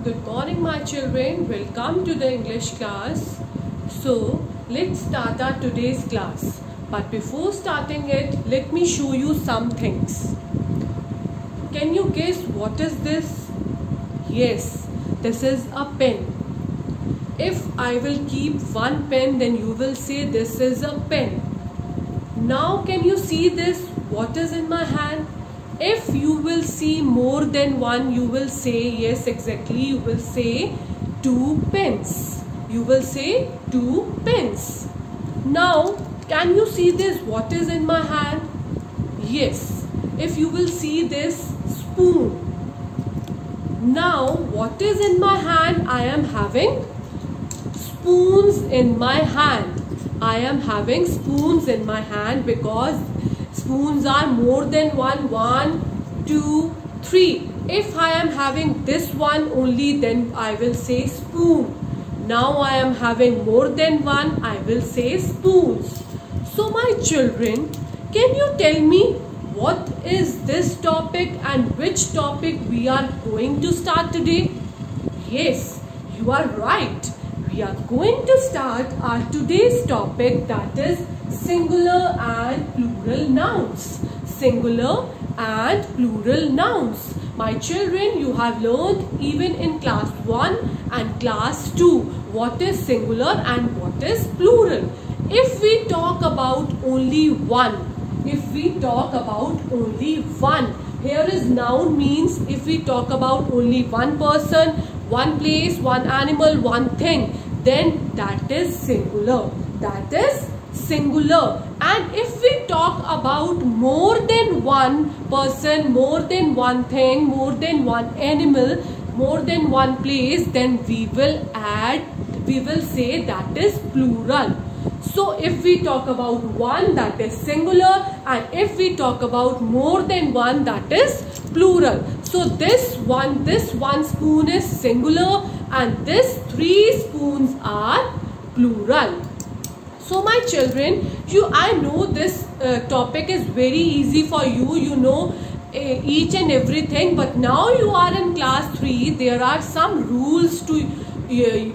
Good morning, my children. Welcome to the English class. So, let's start our today's class. But before starting it, let me show you some things. Can you guess what is this? Yes, this is a pen. If I will keep one pen, then you will say this is a pen. Now, can you see this? What is in my hand? If you will see more than one, you will say, yes, exactly, you will say 2 pens. You will say 2 pens. Now, can you see this? What is in my hand? Yes, if you will see this spoon. Now, what is in my hand? I am having spoons in my hand. I am having spoons in my hand because spoons are more than one. 1, 2, 3. If I am having this one only, then I will say spoon. Now I am having more than one, I will say spoons. So my children, can you tell me what is this topic and which topic we are going to start today? Yes, you are right. We are going to start our today's topic, that is singular and plural nouns. Singular and plural nouns. My children, you have learned even in class 1 and class 2 what is singular and what is plural. If we talk about only one, here is noun means if we talk about only one person, one place, one animal, one thing, then that is singular. That is singular. And if we talk about more than one person, more than one thing, more than one animal, more than one place, then we will say that is plural. So if we talk about one, that is singular, and if we talk about more than one, that is plural. So this one spoon is singular and this 3 spoons are plural. So my children, I know this topic is very easy for you. You know each and everything, but now you are in class 3. There are some rules to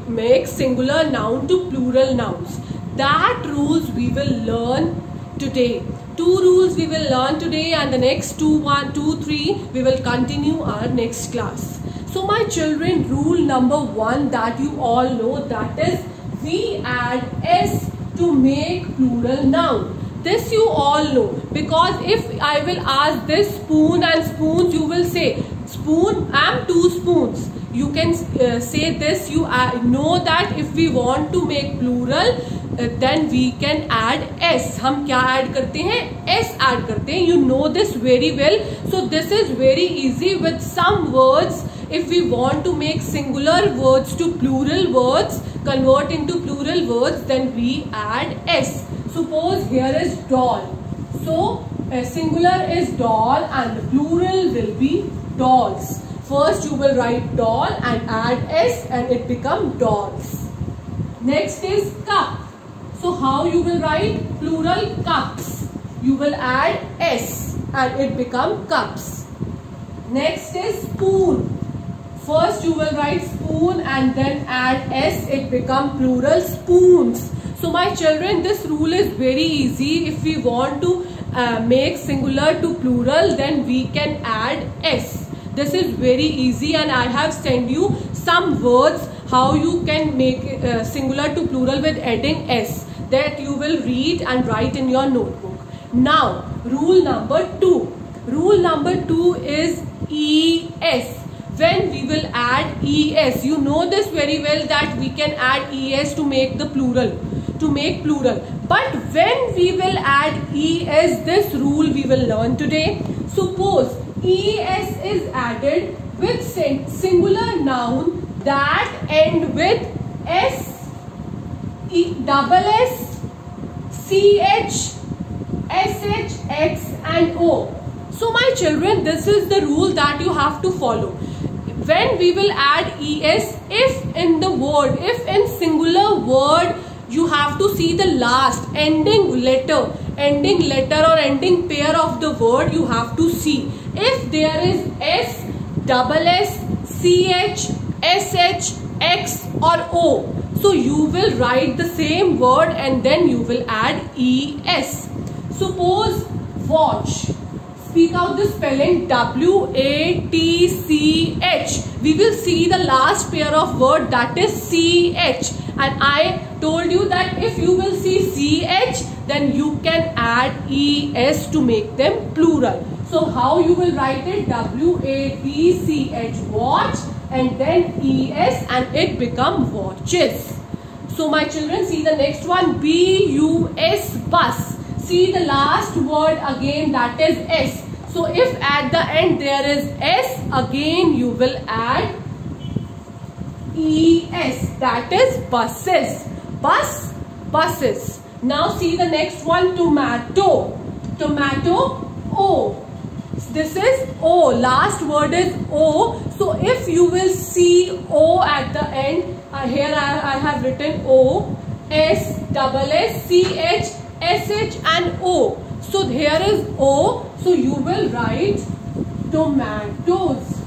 make singular noun to plural nouns. That rules we will learn today. 2 rules we will learn today, and the next 2, 3 we will continue our next class. So my children, rule number 1 that you all know, that is we add s to make plural noun. This you all know, because if I will ask this spoon and spoons, you will say spoon and 2 spoons. You can say this. You know that if we want to make plural, then we can add s. हम क्या add करते हैं? S add करते हैं. You know this very well. So this is very easy. With some words, if we want to make singular words to plural words, convert into plural words, then we add s. Suppose here is doll. So singular is doll and the plural will be dolls. First you will write doll and add s and it become dolls. Next is cup. So how you will write plural cups? You will add s and it become cups. Next is spoon. First you will write spoon and then add s, it become plural spoons. So my children, this rule is very easy. If we want to make singular to plural, then we can add s. This is very easy, and I have sent you some words how you can make singular to plural with adding s, that you will read and write in your notebook. Now rule number 2. Rule number 2 is es. When we will add es, you know this very well that we can add es to make the plural, but when we will add es, this rule we will learn today. Suppose es is added with singular noun that end with s, double s, ch, sh, x and o. So my children, this is the rule that you have to follow. When we will add es, if in singular word, you have to see the last ending letter or ending pair of the word, you have to see. If there is s, double s, ch, SH, X or O. So you will write the same word and then you will add ES. Suppose watch. Speak out the spelling WATCH. We will see the last pair of word, that is CH. And I told you that if you will see CH, then you can add ES to make them plural. So how you will write it? WATCH, watch, and then ES, and it become watches. So my children, see the next one, BUS, bus. See the last word again, that is S. So if at the end there is S, again you will add ES, that is buses. Bus, buses. Now see the next one, tomato. Tomato, O. This is O. Last word is O. So if you will see O at the end, here I have written O, S, double S, CH, SH and O. So here is O. So you will write tomatoes.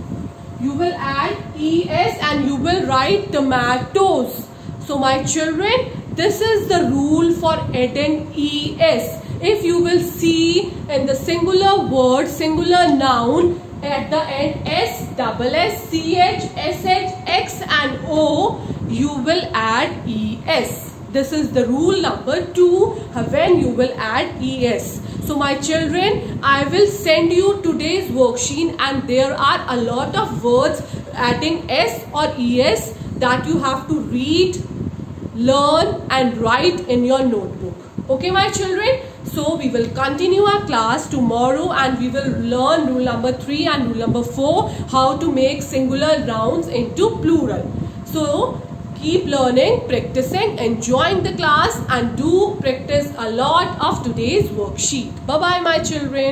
You will add ES and you will write tomatoes. So my children, this is the rule for adding ES. If you will see in the singular word, singular noun, at the end S, double S, CH, SH, X and O, you will add ES. This is the rule number 2 when you will add ES. So my children, I will send you today's worksheet and there are a lot of words adding S or ES that you have to read, learn and write in your notebook. Okay my children? So we will continue our class tomorrow and we will learn rule number 3 and rule number 4, how to make singular nouns into plural. So keep learning, practicing, enjoying the class and do practice a lot of today's worksheet. Bye bye my children.